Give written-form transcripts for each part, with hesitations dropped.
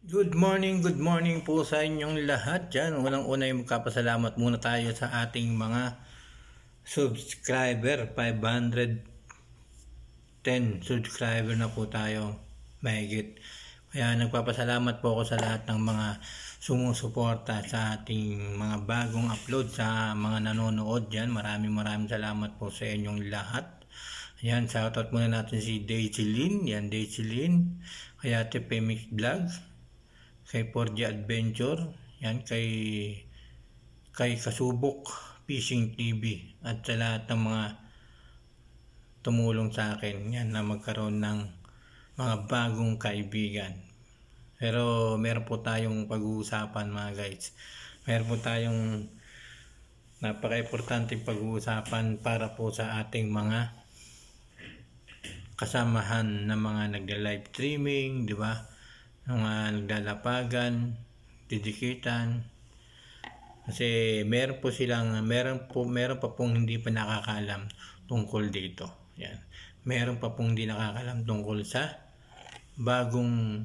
Good morning po sa inyong lahat dyan. Unang-una yung magkapasalamat muna tayo sa ating mga subscriber. 510 subscriber na po tayo, mahigit. Kaya nagpapasalamat po ako sa lahat ng mga sumusuporta sa ating mga bagong upload, sa mga nanonood dyan. Maraming salamat po sa inyong lahat. Ayan, shoutout muna natin si Daisy Lynn. Yan, Daisy Lynn. Kaya Ate Pemix Vlog, kay 4G Adventure, yan, kay Kasubok Fishing TV, at sa lahat ng mga tumulong sa akin yan na magkaroon ng mga bagong kaibigan. Pero meron po tayong pag-uusapan mga guys. Meron po tayong napaka-importante pag-uusapan para po sa ating mga kasamahan na mga nagla-live streaming, di ba? Mga naglalapagan, didikitan. Kasi meron pa pong hindi pa nakakaalam tungkol dito. Yan. Meron pa pong hindi nakakaalam tungkol sa bagong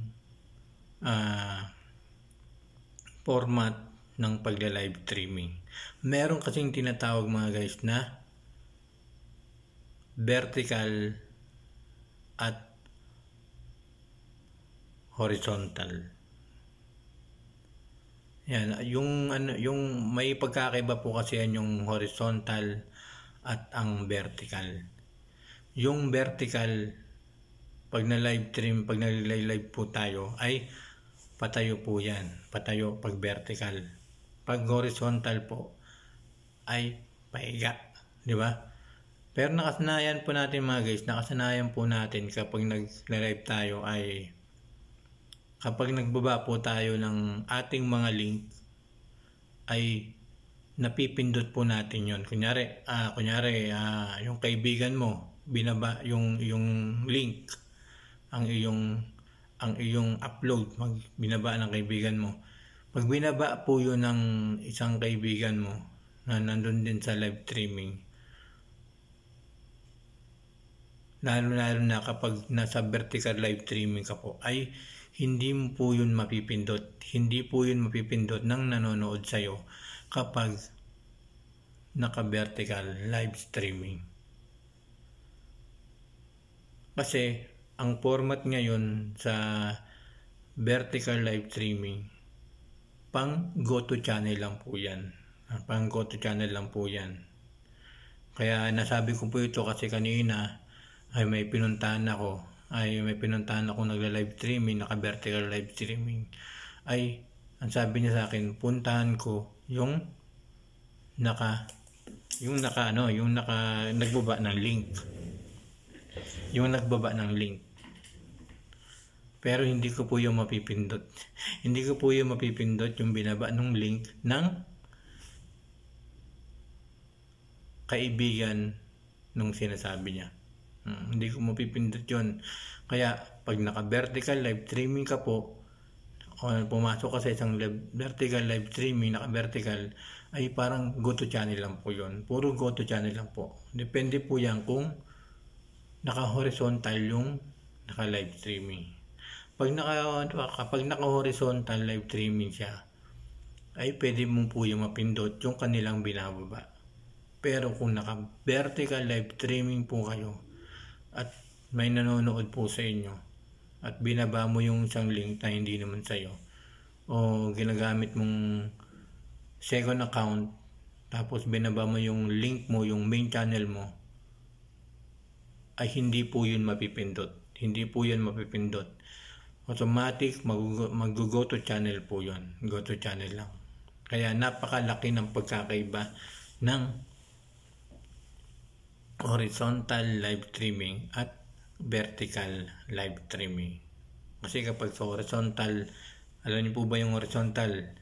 format ng pagla-live streaming. Meron kasing tinatawag mga guys na vertical at horizontal. Yan, yung may pagkakaiba po kasi yan, yung horizontal at ang vertical. Yung vertical, pag nag-live po tayo, ay patayo po yan. Patayo pag vertical. Pag horizontal po, ay paiga. Di ba? Pero nakasanayan po natin mga guys, kapag nag-live tayo ay kapag nagbaba po tayo ng ating mga link ay napipindot po natin yon. Kunyari yung kaibigan mo binaba yung link, ang iyong upload, binaba ng kaibigan mo. Pag binaba po yun ng isang kaibigan mo na nandun din sa live streaming, lalo na kapag nasa vertical live streaming ka po, ay hindi mo po yun mapipindot. Hindi po yun mapipindot ng nanonood sa'yo kapag naka-vertical live streaming. Kasi ang format ngayon sa vertical live streaming, pang go-to channel lang po yan. Kaya nasabi ko po ito kasi kanina ay may pinuntahan ako nagla-live streaming, naka-vertical live streaming. Ay, ang sabi niya sa akin, puntahan ko yung nagbaba ng link. Yung nagbaba ng link. Pero hindi ko po yung mapipindot. Hindi ko po yung mapipindot yung binaba ng link ng kaibigan nung sinasabi niya. Hindi ko mapipindot yun. Kaya pag naka-vertical live streaming ka po, o pumasok ka sa isang vertical live streaming, naka-vertical, ay parang go-to channel lang po yun. Puro go-to channel lang po. Depende po yan kung naka-horizontal yung naka-live streaming. Kapag naka-horizontal live streaming siya, ay pwede mo po yung mapindot yung kanilang binababa. Pero kung naka-vertical live streaming po kayo, at may nanonood po sa inyo at binaba mo yung isang link na hindi naman sa'yo, o ginagamit mong second account tapos binaba mo yung link mo, yung main channel mo, ay hindi po yun mapipindot. Automatic mag-go to channel po yun. Go to channel lang. Kaya napakalaki ng pagkakaiba ng horizontal live streaming at vertical live streaming. Kasi kapag sa horizontal, alam niyo po ba yung horizontal?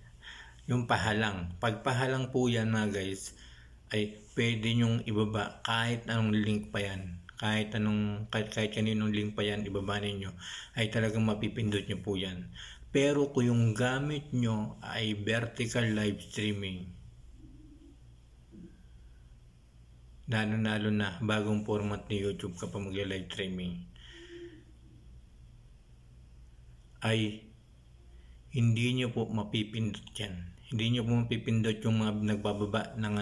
Yung pahalang. Pag pahalang po yan mga guys, ay pwede nyong ibaba kahit anong link pa yan. Kahit kaninong link pa yan, ibaba ninyo, ay talagang mapipindot nyo po yan. Pero kung yung gamit nyo ay vertical live streaming, lalo na bagong format ni YouTube kapag mag-live streaming, ay hindi nyo po mapipindot yan. Hindi nyo po mapipindot yung mga nagbababa ng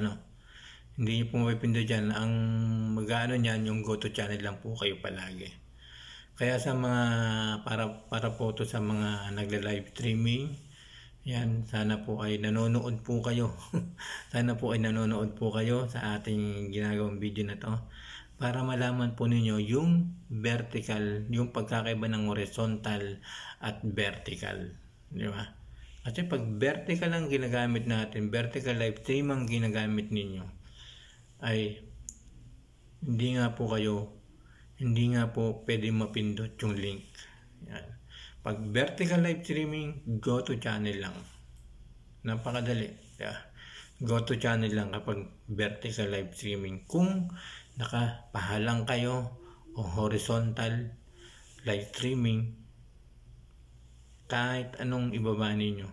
Hindi nyo po mapipindot yan. Ang mag-ano nyan, yung go to channel lang po kayo palagi. Kaya sa mga, para po to sa mga nagla-live streaming, yan, sana po ay nanonood po kayo. Sana po ay nanonood po kayo sa ating ginagawang video na to. Para malaman po ninyo yung vertical, yung pagkakaiba ng horizontal at vertical. Di ba? Kasi pag vertical ang ginagamit natin, vertical live stream ang ginagamit ninyo, ay hindi nga po pwede mapindot yung link. Yan. Pag vertical live streaming, go to channel lang. Napakadali. Yeah. Go to channel lang kapag vertical live streaming. Kung nakapahalang kayo o horizontal live streaming, kahit anong ibaba ninyo,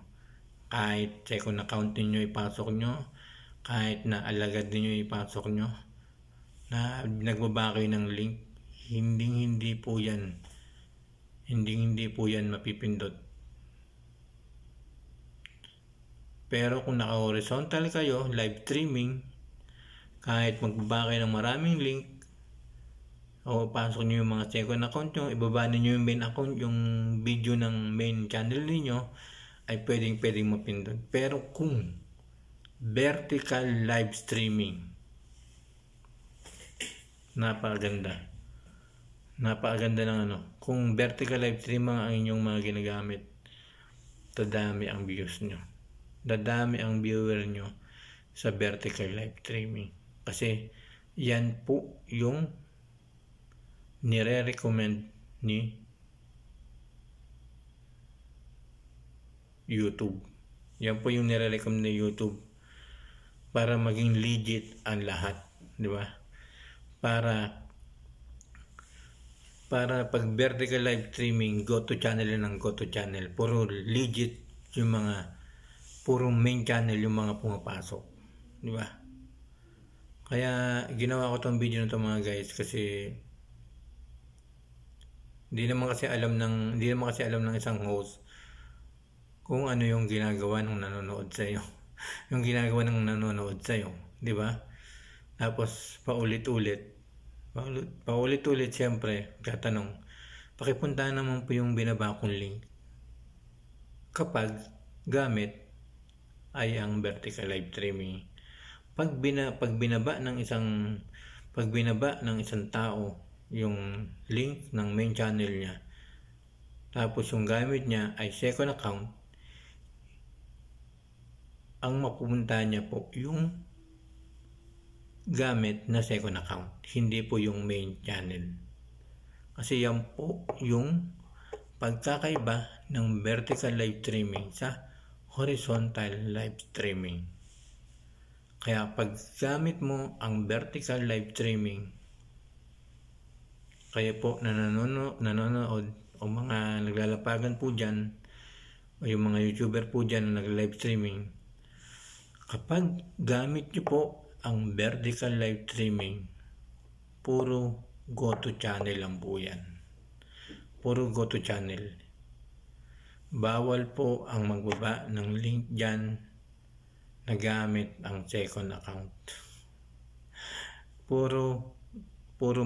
kahit second account ninyo ipasok nyo, kahit na alagad ninyo ipasok nyo, na nagbaba kayo ng link, hindi po yan mapipindot. Pero kung naka-horizontal kayo, live streaming, kahit magbaba kayo ng maraming link, o pasok nyo yung mga second account nyo, ibaba ninyo yung main account, yung video ng main channel niyo, ay pwedeng mapindot. Pero kung vertical live streaming, napakaganda ng kung vertical live streaming ang inyong mga ginagamit, dadami ang views nyo, dadami ang viewer nyo sa vertical live streaming, kasi yan po yung nire-recommend ni YouTube. Yan po yung nire-recommend ni YouTube para maging legit ang lahat, di ba? Para pag vertical live streaming, go to channel ng go to channel. Puro legit yung puro main channel yung mga pumapasok. Di ba? Kaya ginawa ko tong video na to mga guys, kasi hindi naman kasi alam ng isang host kung ano yung ginagawa ng nanonood sa iyo. Yung ginagawa ng nanonood sa iyo, di ba? Tapos paulit-ulit siyempre tatanong, pakipunta naman po yung binaba kong link kapag gamit ay ang vertical live streaming. Pag binaba ng isang tao yung link ng main channel niya, tapos yung gamit niya ay second account, ang mapupunta niya po yung gamit na second account, hindi po yung main channel. Kasi yan po yung pagkakaiba ng vertical live streaming sa horizontal live streaming. Kaya pag gamit mo ang vertical live streaming, kaya po nanonood o mga naglalapagan po dyan, o yung mga YouTuber po dyan na nag-live streaming, kapag gamit nyo po ang vertical live streaming, puro go to channel lang po yan. Puro go to channel. Bawal po ang magbaba ng link dyan na gamit ang second account. Puro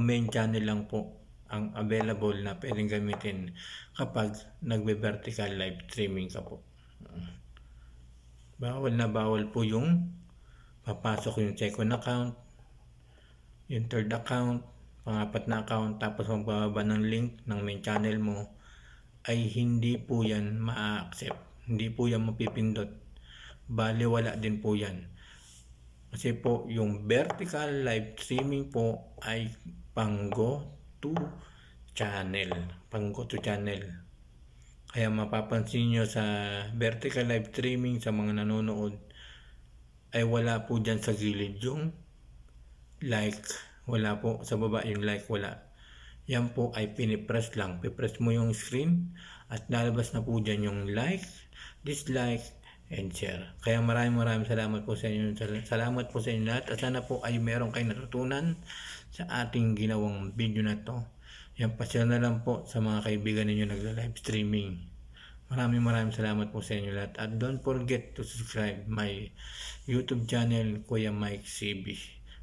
main channel lang po ang available na pwedeng gamitin kapag nagbe-vertical live streaming ka po. Bawal po yung papasok yung second account, yung third account, pangapat na account, tapos magbababa ng link ng main channel mo, ay hindi po yan ma-accept. Hindi po yan mapipindot. Baliwala din po yan. Kasi po yung vertical live streaming po ay pang-go to channel. Pang-go to channel. Kaya mapapansin nyo sa vertical live streaming sa mga nanonood, ay wala po dyan sa gilid yung like. Wala po sa baba yung like, wala. Yan po ay pinipress lang. Pipress mo yung screen at lalabas na po dyan yung like, dislike, and share. Kaya maraming salamat po sa inyo. Salamat po sa inyo lahat. At sana po ay meron kayong natutunan sa ating ginawang video na to. Yan, pasya na lang po sa mga kaibigan ninyo nagla-live streaming. Maraming salamat po sa inyo lahat. At don't forget to subscribe my YouTube channel, Kuya Mike CB.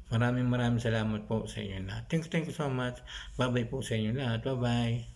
Maraming salamat po sa inyo lahat. Thank you so much. Bye-bye po sa inyo lahat. Bye-bye.